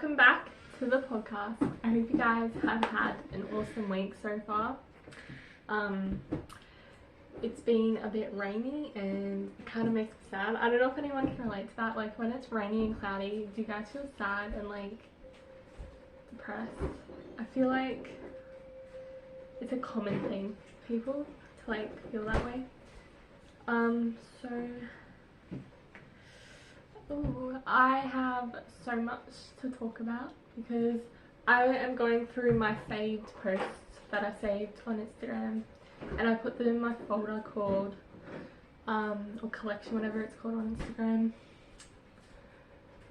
welcome back to the podcast. I hope you guys have had an awesome week so far. It's been a bit rainy and it kind of makes me sad. I don't know if anyone can relate to that. Like when it's rainy and cloudy, do you guys feel sad and like depressed? I feel like it's a common thing for people to like feel that way. I have so much to talk about because I am going through my saved posts that I saved on Instagram, and I put them in my folder called or collection, whatever it's called on Instagram,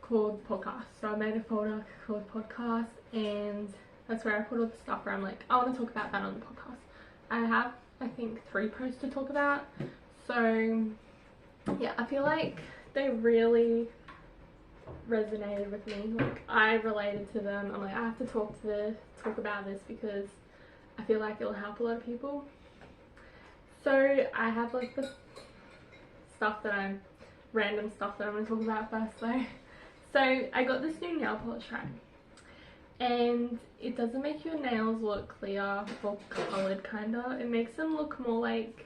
called podcast. So I made a folder called podcast, and that's where I put all the stuff where I'm like, I want to talk about that on the podcast. I have, I think, 3 posts to talk about. So yeah, I feel like they really resonated with me. Like I related to them. I'm like, I have to talk about this because I feel like it'll help a lot of people. So I have like the random stuff that I'm going to talk about first though. So I got this new nail polish, right? And it doesn't make your nails look clear or coloured kinda. It makes them look more like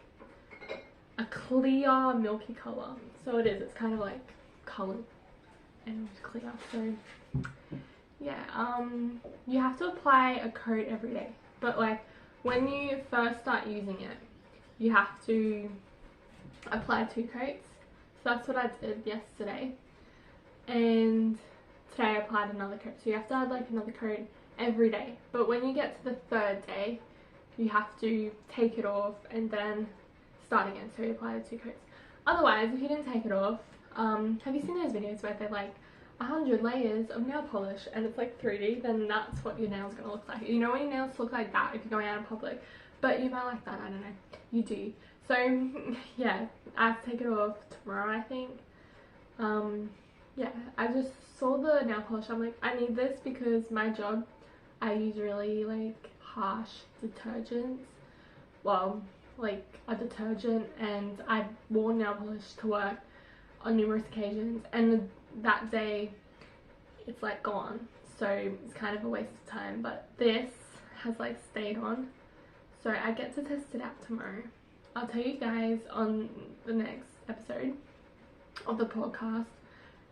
a clear milky colour. So it is, it's kind of like coloured and clear. So yeah, you have to apply a coat every day, but like when you first start using it you have to apply 2 coats. So that's what I did yesterday, and today I applied another coat. So you have to add like another coat every day, but when you get to the 3rd day you have to take it off and then start again. So you apply the 2 coats. Otherwise, if you didn't take it off, have you seen those videos where they're like 100 layers of nail polish and it's like 3D? Then that's what your nails are gonna look like. You know when your nails look like that if you're going out in public, but you might like that, I don't know, you do. So yeah, I have to take it off tomorrow, I think. Yeah, I just saw the nail polish. I'm like, I need this because my job, I use really like harsh detergents. Well, like a detergent, and I wore nail polish to work on numerous occasions, and that day it's like gone, so it's kind of a waste of time. But this has like stayed on, so I get to test it out tomorrow. I'll tell you guys on the next episode of the podcast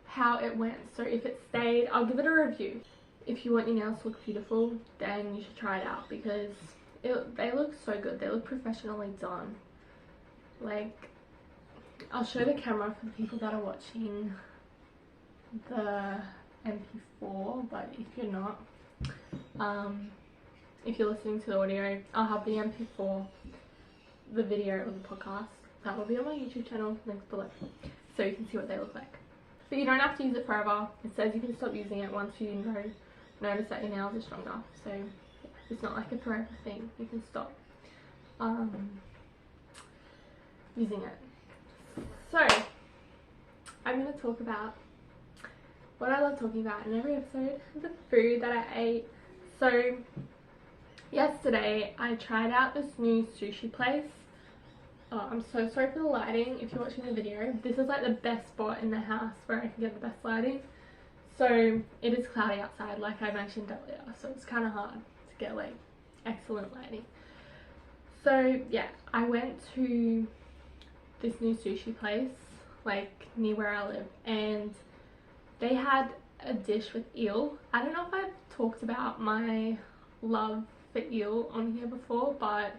how it went. So if it stayed, I'll give it a review. If you want your nails to look beautiful, then you should try it out because they look so good. They look professionally done. Like, I'll show the camera for the people that are watching the MP4, but if you're not, if you're listening to the audio, I'll have the MP4, the video of the podcast. That will be on my YouTube channel, links below, so you can see what they look like. But you don't have to use it forever. It says you can stop using it once you notice that your nails are stronger. So it's not like a forever thing. You can stop using it. So I'm going to talk about what I love talking about in every episode, the food that I ate. So yesterday I tried out this new sushi place. Oh, I'm so sorry for the lighting if you're watching the video. This is like the best spot in the house where I can get the best lighting. So it is cloudy outside like I mentioned earlier, so it's kind of hard to get like excellent lighting. So yeah, I went to this new sushi place like near where I live, and they had a dish with eel. I don't know if I've talked about my love for eel on here before, but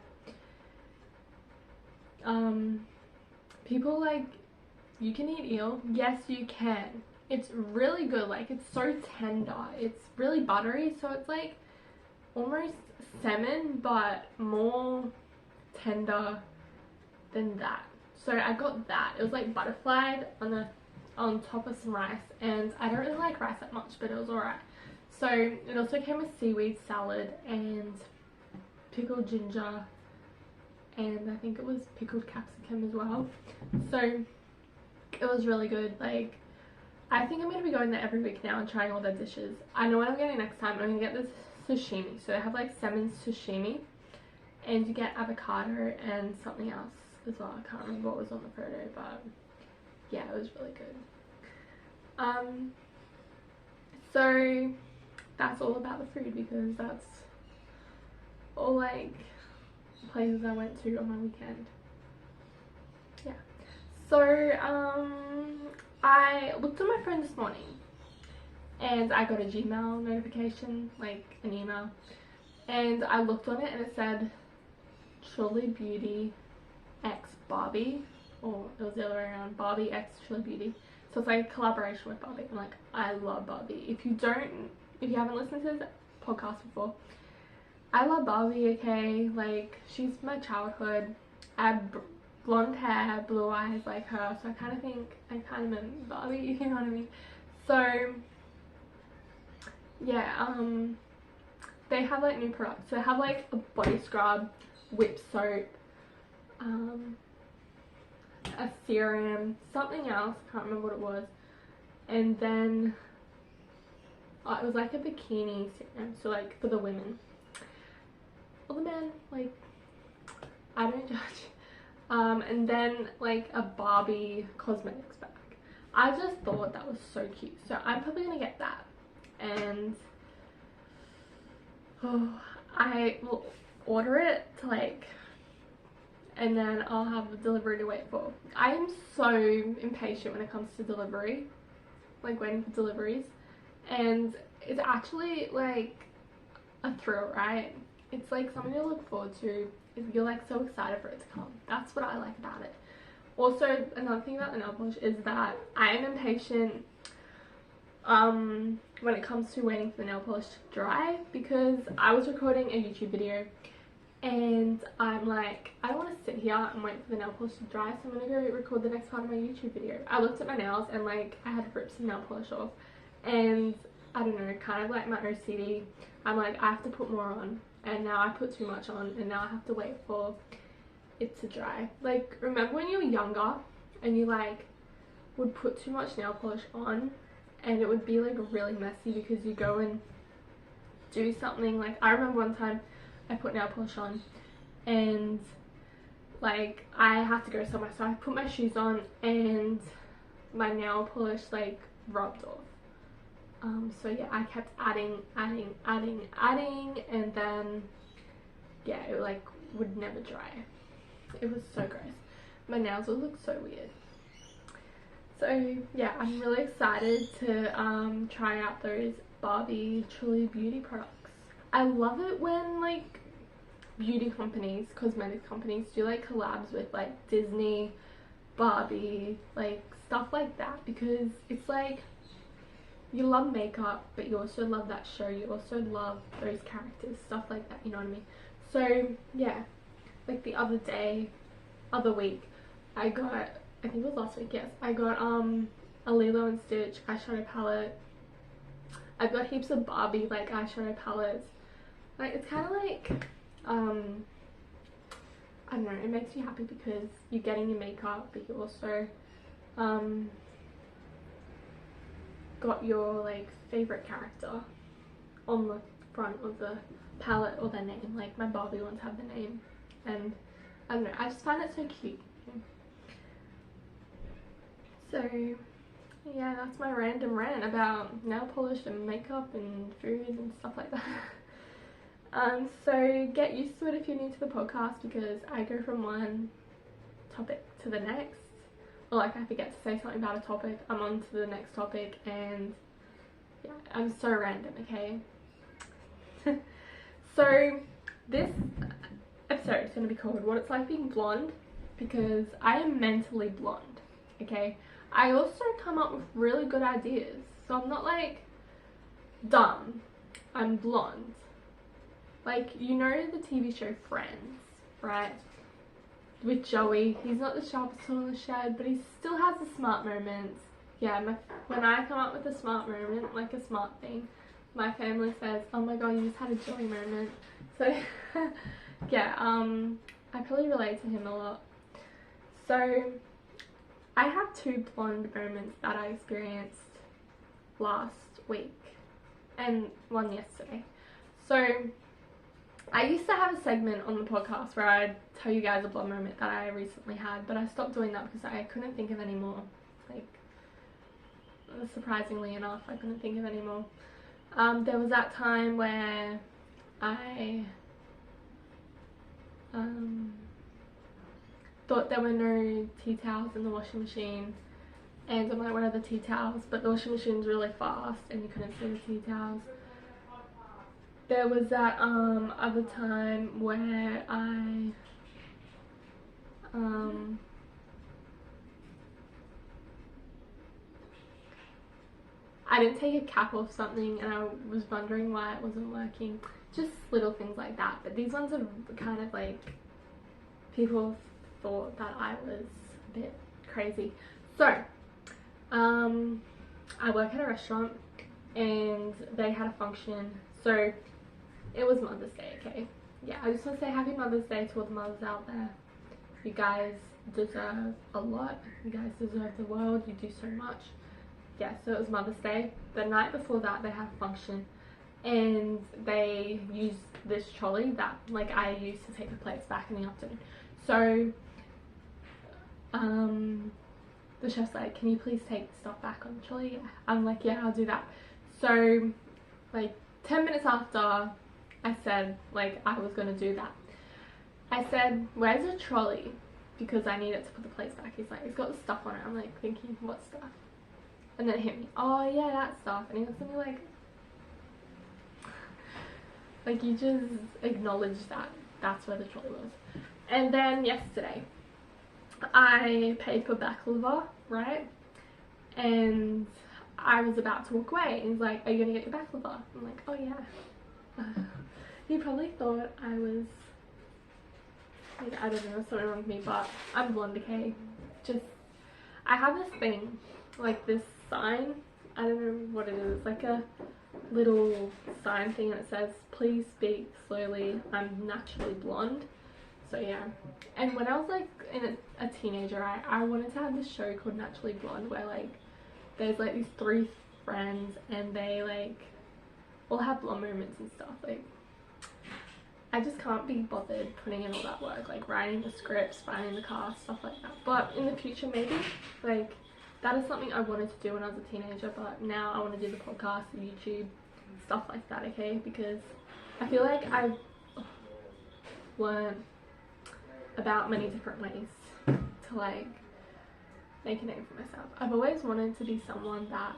people like, you can eat eel. Yes, you can. It's really good. Like, it's so tender. It's really buttery, so it's like almost salmon but more tender than that. So I got that. It was like butterflied on top of some rice, and I don't really like rice that much, but it was alright. So it also came with seaweed salad and pickled ginger, and I think it was pickled capsicum as well. So it was really good. Like, I think I'm going to be going there every week now and trying all their dishes. I know what I'm getting next time. I'm going to get this sashimi. So they have like salmon sashimi, and you get avocado and something else as well. I can't remember what was on the photo, but yeah, it was really good. So that's all about the food, because that's all like places I went to on my weekend. Yeah. So I looked on my phone this morning and I got a Gmail notification, like an email, and I looked on it and it said Truly Beauty X Barbie, or it was the other way around, Barbie X Truly Beauty. So it's like a collaboration with Barbie. I'm like, I love Barbie. If you haven't listened to this podcast before, I love Barbie, okay? Like, she's my childhood. I have blonde hair, blue eyes like her, so I kind of think I kind of am Barbie, you know what I mean? So yeah, they have like new products. So they have like a body scrub, whip soap, a serum, something else, can't remember what it was, and then it was like a bikini serum, so like for the women or the men, like I don't judge. And then like a Barbie cosmetics bag. I just thought that was so cute, so I'm probably gonna get that, and I will order it to like, and then I'll have the delivery to wait for. I am so impatient when it comes to delivery, like waiting for deliveries, and it's actually like a thrill, right? It's like something to look forward to. You're like so excited for it to come. That's what I like about it. Also, another thing about the nail polish is that I am impatient when it comes to waiting for the nail polish to dry, because I was recording a YouTube video and I'm like, I don't want to sit here and wait for the nail polish to dry, so I'm gonna go record the next part of my YouTube video. I looked at my nails and like I had ripped some nail polish off, and I don't know, kind of like my OCD, I'm like, I have to put more on, and now I put too much on, and now I have to wait for it to dry. Like, remember when you were younger and you like would put too much nail polish on and it would be like really messy because you go and do something. Like, I remember one time I put nail polish on and like I had to go somewhere, so I put my shoes on and my nail polish like rubbed off. So yeah, I kept adding, and then yeah, it like would never dry. It was so gross. My nails would look so weird. So yeah, I'm really excited to try out those Barbie Truly Beauty products. I love it when like beauty companies, cosmetic companies do like collabs with like Disney, Barbie, like stuff like that, because it's like you love makeup but you also love that show, you also love those characters, stuff like that, you know what I mean? So yeah, like the other week I got, I think it was last week, yes, I got a Lilo and Stitch eyeshadow palette. I've got heaps of Barbie like eyeshadow palettes. Like, it's kind of like I don't know, it makes you happy because you're getting your makeup but you also got your like favorite character on the front of the palette, or their name. Like my Barbie ones have the name, and I don't know, I just find it so cute. So yeah, that's my random rant about nail polish and makeup and food and stuff like that. So get used to it if you're new to the podcast, because I go from one topic to the next, or like I forget to say something about a topic, I'm on to the next topic, and yeah, I'm so random, okay? So this episode is going to be called What It's Like Being Blonde, because I am mentally blonde, okay? I also come up with really good ideas, so I'm not like dumb, I'm blonde. Like, you know the TV show Friends, right? With Joey, he's not the sharpest tool in the shed, but he still has the smart moments. Yeah, when I come up with a smart moment, like a smart thing, my family says, oh my god, you just had a Joey moment. So yeah, I probably relate to him a lot. So I have two blonde moments that I experienced last week and one yesterday. So I used to have a segment on the podcast where I'd tell you guys a blonde moment that I recently had, but I stopped doing that because I couldn't think of any more. Like, surprisingly enough, I couldn't think of any more. There was that time where I thought there were no tea towels in the washing machine, and I'm like, what are the tea towels? But the washing machine's really fast and you couldn't see the tea towels. There was that other time where I didn't take a cap off something and I was wondering why it wasn't working. Just little things like that. But these ones are kind of like, people thought that I was a bit crazy. So, I work at a restaurant and they had a function. So, it was Mother's Day, okay? Yeah, I just want to say Happy Mother's Day to all the mothers out there. You guys deserve a lot. You guys deserve the world. You do so much. Yeah, so it was Mother's Day. The night before that, they had a function and they used this trolley that like I used to take the plates back in the afternoon. So the chef's like, can you please take the stuff back on the trolley? I'm like, yeah, I'll do that. So like 10 minutes after I said like I was gonna do that, I said, where's the trolley? Because I need it to put the plates back. He's like, it's got the stuff on it. I'm like thinking, what stuff? And then it hit me, oh yeah, that stuff. And he looks at me like you just acknowledge that that's where the trolley was. And then yesterday I paid for baklava, right? And I was about to walk away and he's like, are you gonna get your baklava? I'm like, oh yeah. He probably thought I was like, I don't know, something wrong with me, but I'm blonde, okay? Just, I have this thing, like this sign, I don't know what it is, like a little sign thing and it says, please speak slowly, I'm naturally blonde. So yeah, and when I was like a teenager, I wanted to have this show called Naturally Blonde where like there's like these 3 friends and they like all have blonde moments and stuff. Like I just can't be bothered putting in all that work, like writing the scripts, finding the cast, stuff like that. But in the future maybe, like that is something I wanted to do when I was a teenager, but now I want to do the podcast, the YouTube, stuff like that, okay? Because I feel like I've learned about many different ways to like make a name for myself. I've always wanted to be someone that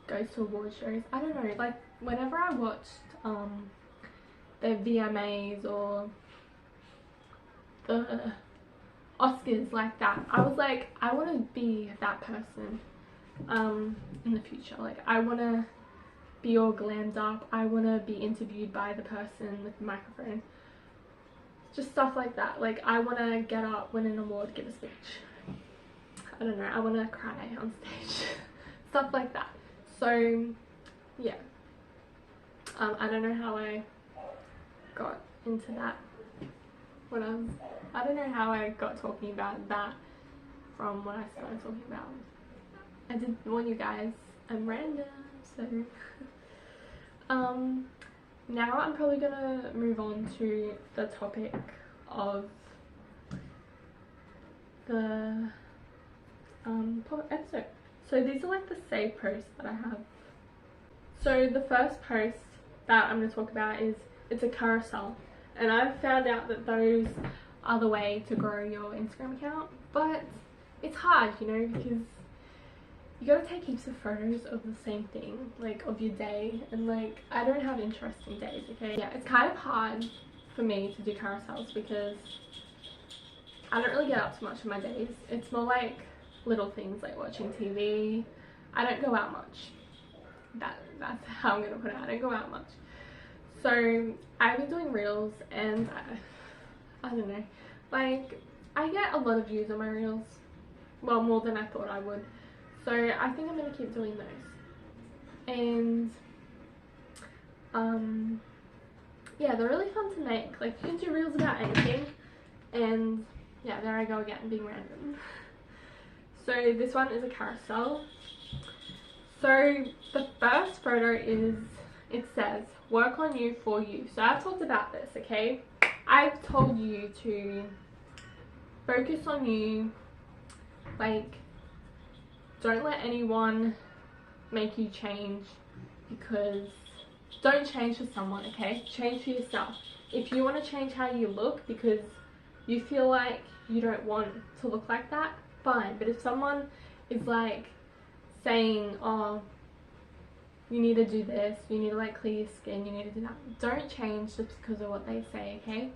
goes to award shows. I don't know, like whenever I watched the VMAs or the Oscars like that, I was like, I want to be that person in the future. Like I want to be all glammed up, I want to be interviewed by the person with the microphone, just stuff like that. Like I want to get up, win an award, give a speech, I don't know, I want to cry on stage stuff like that. So yeah, I don't know how I got into that when I don't know how I got talking about that from what I started talking about. I did warn you guys, I'm random, so now I'm probably gonna move on to the topic of the episode. So these are like the saved posts that I have. So the first post that I'm going to talk about is, it's a carousel, and I've found out that those are the way to grow your Instagram account, but it's hard, you know, because you gotta take heaps of photos of the same thing, like of your day, and like I don't have interesting days, okay? Yeah, it's kind of hard for me to do carousels because I don't really get up too much in my days. It's more like little things like watching TV. I don't go out much. That's how I'm gonna put it. I don't go out much. So I've been doing reels and I don't know, like I get a lot of views on my reels, well, more than I thought I would. So I think I'm gonna keep doing those, and yeah, they're really fun to make. Like you can do reels about anything, and yeah, there I go again, being random. So this one is a carousel. So the first photo is, it says, work on you for you. So I've talked about this, okay? I've told you to focus on you, like don't let anyone make you change because don't change for someone, okay? Change for yourself. If you want to change how you look because you feel like you don't want to look like that, fine. But if someone is like saying, oh, you need to do this, you need to like clear your skin, you need to do that, don't change just because of what they say, okay?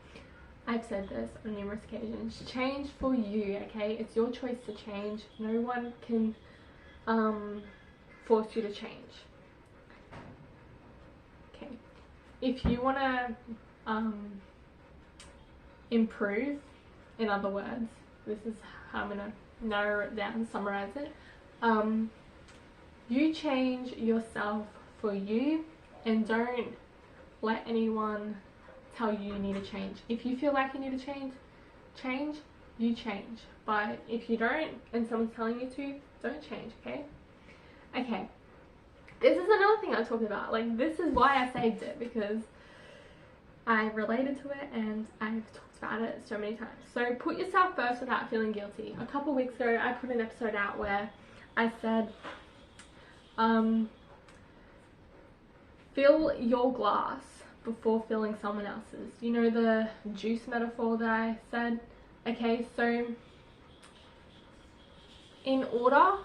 I've said this on numerous occasions. Change for you, okay? It's your choice to change. No one can force you to change. Okay. If you want to improve, in other words, this is how I'm going to narrow it down and summarize it. You change yourself for you, and don't let anyone tell you you need to change. If you feel like you need to change, you change. But if you don't and someone's telling you to, don't change, okay? Okay. This is another thing I talked about. Like, this is why I saved it, because I related to it and I've talked about it so many times. So put yourself first without feeling guilty. A couple weeks ago I put an episode out where I said fill your glass before filling someone else's. You know the juice metaphor that I said? Okay, so in order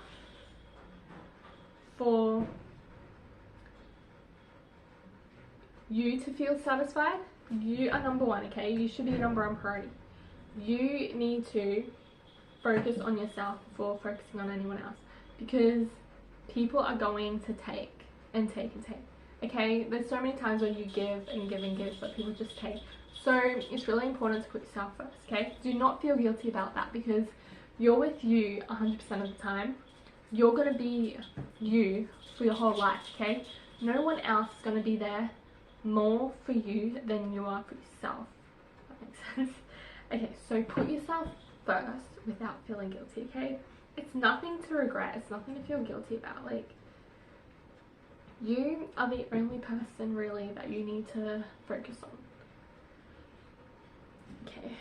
for you to feel satisfied, you are number one, okay? You should be your number one priority. You need to focus on yourself before focusing on anyone else, because people are going to take and take and take. Okay, there's so many times when you give and give and give, but people just take. So it's really important to put yourself first, okay? Do not feel guilty about that, because you're with you 100% of the time. You're going to be you for your whole life, okay? No one else is going to be there more for you than you are for yourself. That makes sense. Okay, so put yourself first without feeling guilty, okay? It's nothing to regret. It's nothing to feel guilty about. Like, you are the only person really that you need to focus on. Okay.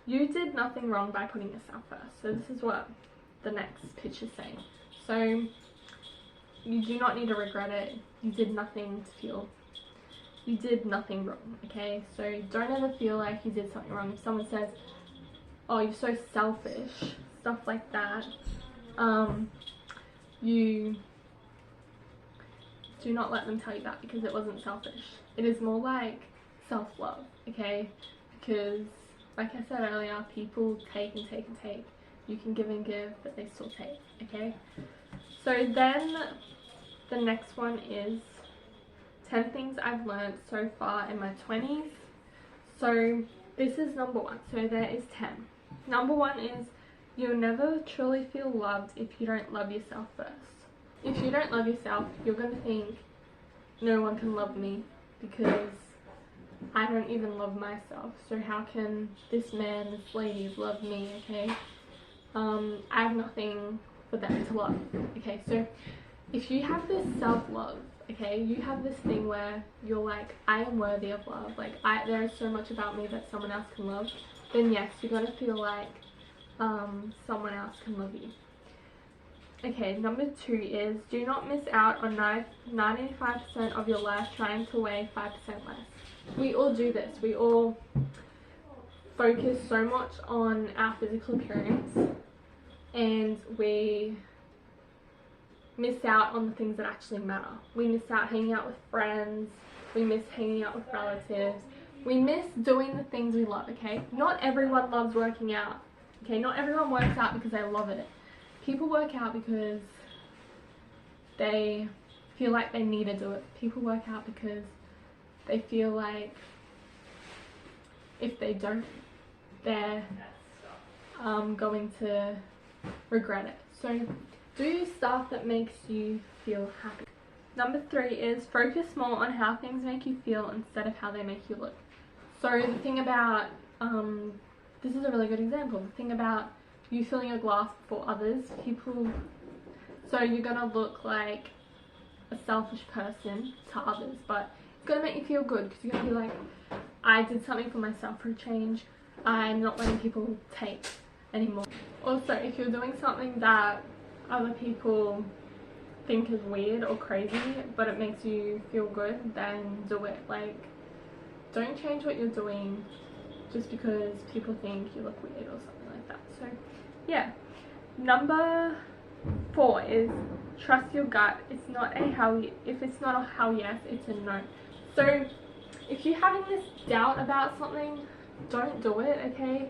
You did nothing wrong by putting yourself first. So this is what the next pitch is saying. So you do not need to regret it. You did nothing to feel. You did nothing wrong, okay? So don't ever feel like you did something wrong. If someone says, oh, you're so selfish, stuff like that, you do not let them tell you that, because it wasn't selfish. It is more like self-love, okay? Because, like I said earlier, people take and take and take. You can give and give, but they still take, okay? So then the next one is 10 things I've learned so far in my 20s. So this is number one. So there is 10. Number one is, you'll never truly feel loved if you don't love yourself first. If you don't love yourself, you're going to think, no one can love me because I don't even love myself. So how can this man, this lady love me, okay? I have nothing for them to love, okay? So if you have this self-love, okay, you have this thing where you're like, I am worthy of love, like there is so much about me that someone else can love, then yes, you're going to feel like someone else can love you. Okay, number 2 is, do not miss out on 95% of your life trying to weigh 5% less. We all do this. We all focus so much on our physical appearance, and we miss out on the things that actually matter. We miss out hanging out with friends. We miss hanging out with relatives. We miss doing the things we love, okay? Not everyone loves working out, okay? Not everyone works out because they love it. People work out because they feel like they need to do it. People work out because they feel like if they don't, they're going to regret it. So do stuff that makes you feel happy. Number 3 is, focus more on how things make you feel instead of how they make you look. So the thing about, this is a really good example, the thing about you filling your glass for others, so you're gonna look like a selfish person to others, but it's gonna make you feel good, because you're gonna be like, I did something for myself for a change. I'm not letting people take anymore. Also, if you're doing something that other people think is weird or crazy, but it makes you feel good, then do it. Like, don't change what you're doing just because people think you look weird or something like that. So yeah. Number 4 is trust your gut. It's not a hell. If it's not a hell yes, it's a no. So if you're having this doubt about something, don't do it, okay?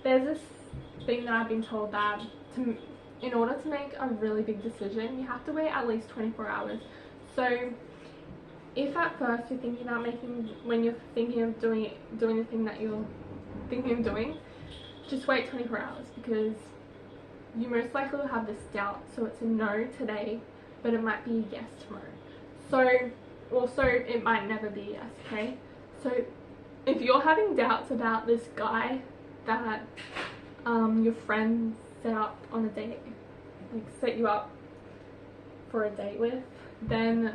There's this thing that I've been told that in order to make a really big decision, you have to wait at least 24 hours. So if at first you're thinking about when you're thinking of doing the thing that you're thinking of doing, just wait 24 hours, because you most likely will have this doubt. So it's a no today, but it might be a yes tomorrow. So also it might never be a yes, okay? So if you're having doubts about this guy that your friend set up on a date, like set you up for a date with, then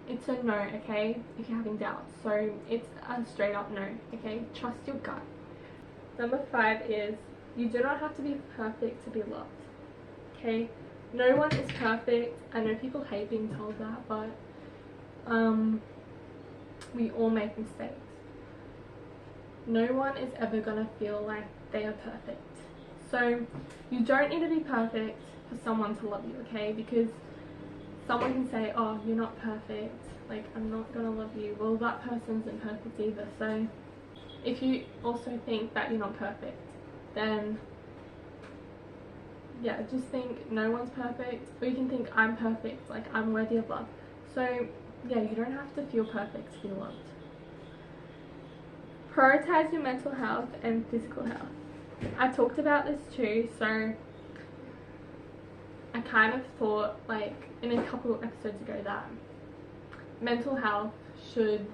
it's a no, okay? If you're having doubts, so it's a straight up no, okay? Trust your gut. Number 5 is you do not have to be perfect to be loved, okay? No one is perfect. I know people hate being told that, but we all make mistakes. No one is ever gonna feel like they are perfect. So you don't need to be perfect for someone to love you, okay? Because someone can say, oh, you're not perfect, like, I'm not gonna love you. Well, that person isn't perfect either. So if you also think that you're not perfect, then yeah, just think no one's perfect. Or you can think I'm perfect, like I'm worthy of love. So yeah, you don't have to feel perfect to be loved. Prioritize your mental health and physical health. I talked about this too, so I kind of thought, like, in a couple of episodes ago, that mental health should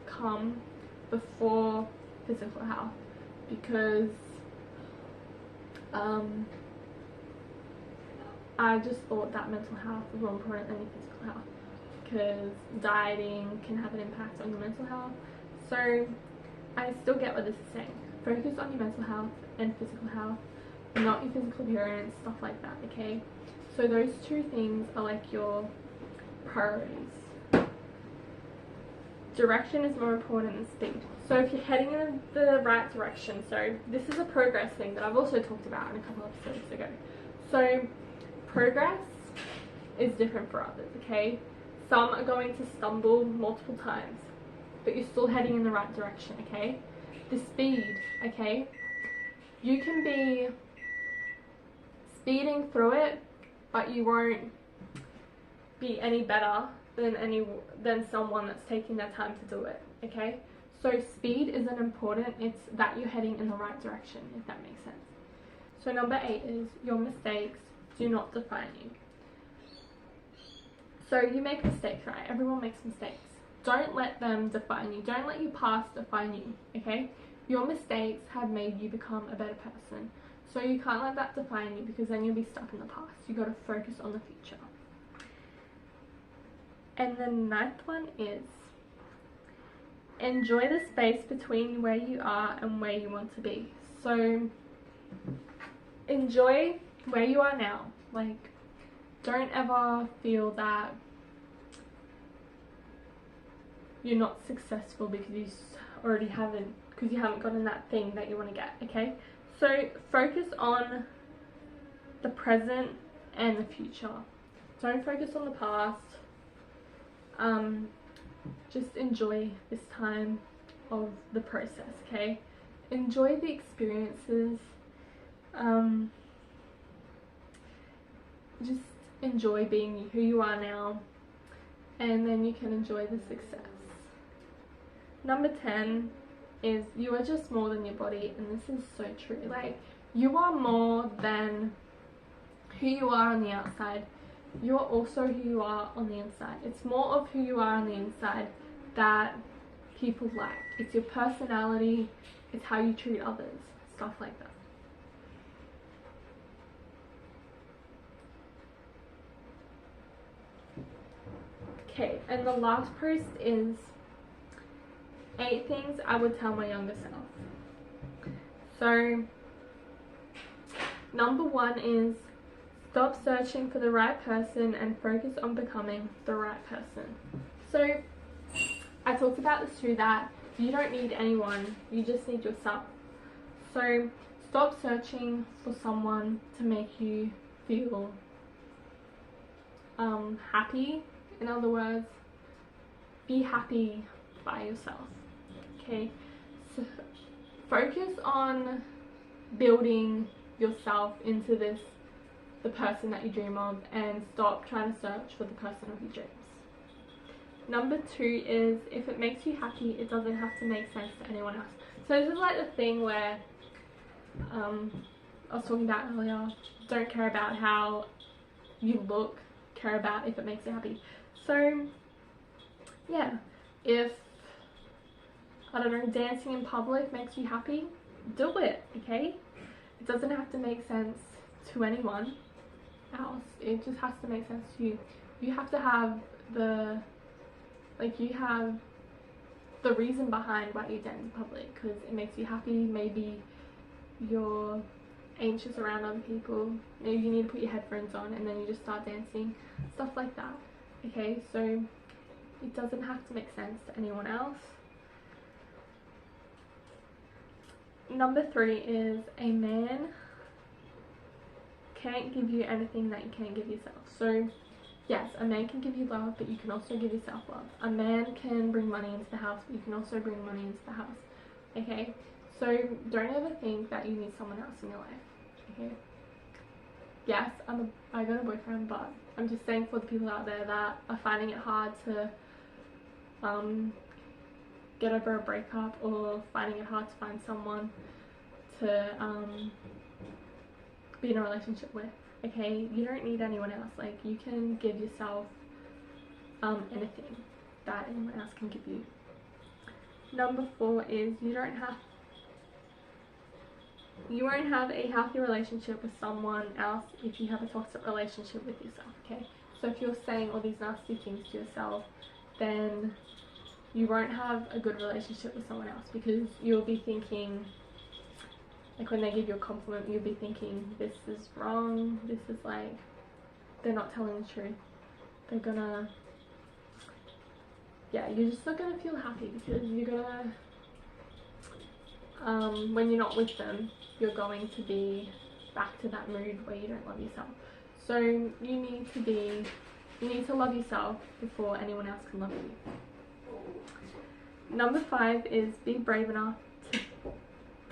come before physical health, because I just thought that mental health was more important than your physical health, because dieting can have an impact on your mental health. So I still get what this is saying. Focus on your mental health and physical health, not your physical appearance, stuff like that, okay? So those two things are like your priorities. Direction is more important than speed. So if you're heading in the right direction, so this is a progress thing that I've also talked about in a couple of episodes ago. So progress is different for others, okay? Some are going to stumble multiple times, but you're still heading in the right direction, okay? The speed, okay? You can be speeding through it, but you won't be any better than someone that's taking their time to do it, okay? So speed isn't important, it's that you're heading in the right direction, if that makes sense. So number 8 is your mistakes do not define you. So you make mistakes, right? Everyone makes mistakes. Don't let them define you. Don't let your past define you, okay? Your mistakes have made you become a better person. So you can't let that define you, because then you'll be stuck in the past. You got to focus on the future. And the 9th one is enjoy the space between where you are and where you want to be. So enjoy where you are now. Like, don't ever feel that you're not successful because you haven't gotten that thing that you want to get, okay? So focus on the present and the future. Don't focus on the past. Just enjoy this time of the process, okay? Enjoy the experiences. Just enjoy being who you are now, and then you can enjoy the success. Number 10 is you are just more than your body, and this is so true. Like, you are more than who you are on the outside. You are also who you are on the inside. It's more of who you are on the inside that people like. It's your personality, it's how you treat others, stuff like that. Okay, and the last post is 8 things I would tell my younger self. So number 1 is Stop searching for the right person and focus on becoming the right person. So I talked about this too, that you don't need anyone, you just need yourself. So stop searching for someone to make you feel happy. In other words, be happy by yourself. Okay, so focus on building yourself into the person that you dream of, and stop trying to search for the person of your dreams. Number 2 is, if it makes you happy, it doesn't have to make sense to anyone else. So this is like the thing where I was talking about earlier. Don't care about how you look, care about if it makes you happy. So yeah, if, I don't know, dancing in public makes you happy, do it, okay? It doesn't have to make sense to anyone else. It just has to make sense to you. You have to have the reason behind why you dance in public, because it makes you happy. Maybe you're anxious around other people, maybe you need to put your headphones on and then you just start dancing, stuff like that. Okay, so it doesn't have to make sense to anyone else. Number 3 is, a man can't give you anything that you can't give yourself. So yes, a man can give you love, but you can also give yourself love. A man can bring money into the house, but you can also bring money into the house. Okay, so don't ever think that you need someone else in your life. Okay, yes, I got a boyfriend, but I'm just saying for the people out there that are finding it hard to get over a breakup, or finding it hard to find someone to be in a relationship with. Okay, you don't need anyone else. Like, you can give yourself anything that anyone else can give you. Number 4 is, you won't have a healthy relationship with someone else if you have a toxic relationship with yourself. Okay, so if you're saying all these nasty things to yourself, then you won't have a good relationship with someone else, because you'll be thinking, like, when they give you a compliment, you'll be thinking, this is wrong, this is like, they're not telling the truth, they're gonna, yeah, you're just not gonna feel happy, because you're gonna, when you're not with them, you're going to be back to that mood where you don't love yourself. So you need to love yourself before anyone else can love you. Number 5 is, be brave enough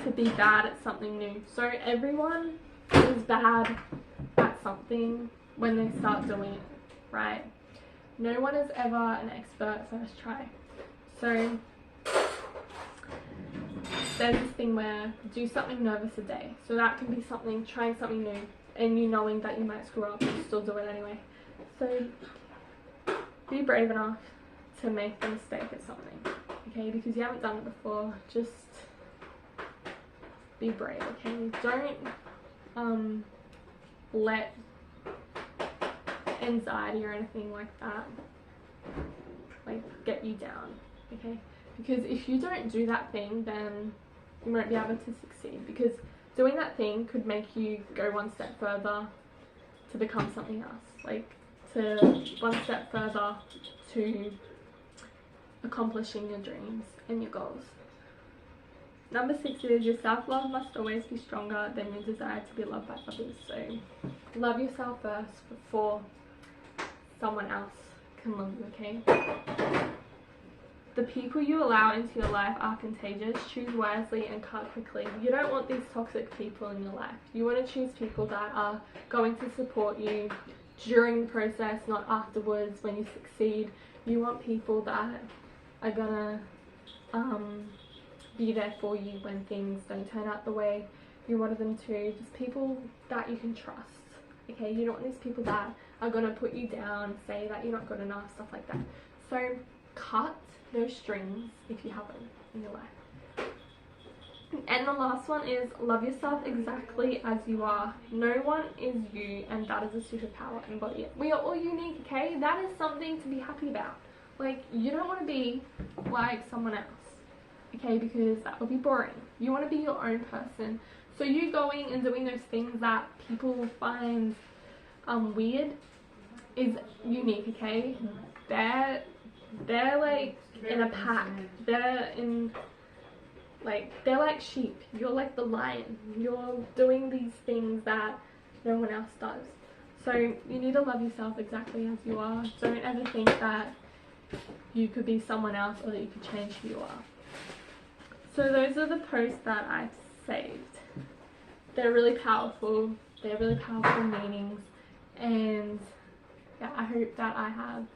to be bad at something new. So everyone is bad at something when they start doing it, right? No one is ever an expert first try. So there's this thing where, do something nervous a day. So that can be something, trying something new, and you knowing that you might screw up, but you still do it anyway. So be brave enough to make the mistake at something, okay? Because you haven't done it before, just be brave, okay? Don't let anxiety or anything like that like get you down, okay? Because if you don't do that thing, then you won't be able to succeed, because doing that thing could make you go one step further to become something else, like to one step further to accomplishing your dreams and your goals. Number 6 is, your self-love must always be stronger than your desire to be loved by others. So love yourself first before someone else can love you, okay? The people you allow into your life are contagious. Choose wisely and cut quickly. You don't want these toxic people in your life. You want to choose people that are going to support you during the process, not afterwards when you succeed. You want people that are gonna be there for you when things don't turn out the way you wanted them to. Just people that you can trust, okay? You don't want these people that are gonna put you down, say that you're not good enough, stuff like that. So cut those strings if you have them in your life. And the last one is, love yourself exactly as you are. No one is you, and that is a superpower. Embody it. We are all unique, okay? That is something to be happy about. Like, you don't want to be like someone else, okay? Because that would be boring. You want to be your own person. So you going and doing those things that people find weird is unique, okay? They're like in a pack. They're like sheep. You're like the lion. You're doing these things that no one else does. So you need to love yourself exactly as you are. Don't ever think that you could be someone else or that you could change who you are. So those are the posts that I've saved. They're really powerful. They're really powerful meanings, and yeah, I hope that I have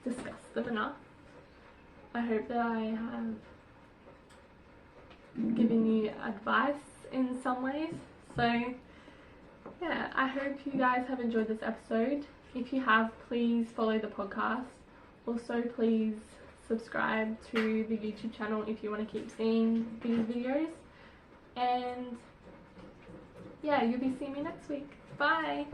discussed them enough. I hope that I have given you advice in some ways. So yeah, I hope you guys have enjoyed this episode. If you have, please follow the podcast. Also, please subscribe to the YouTube channel if you want to keep seeing these videos. And yeah, you'll be seeing me next week. Bye!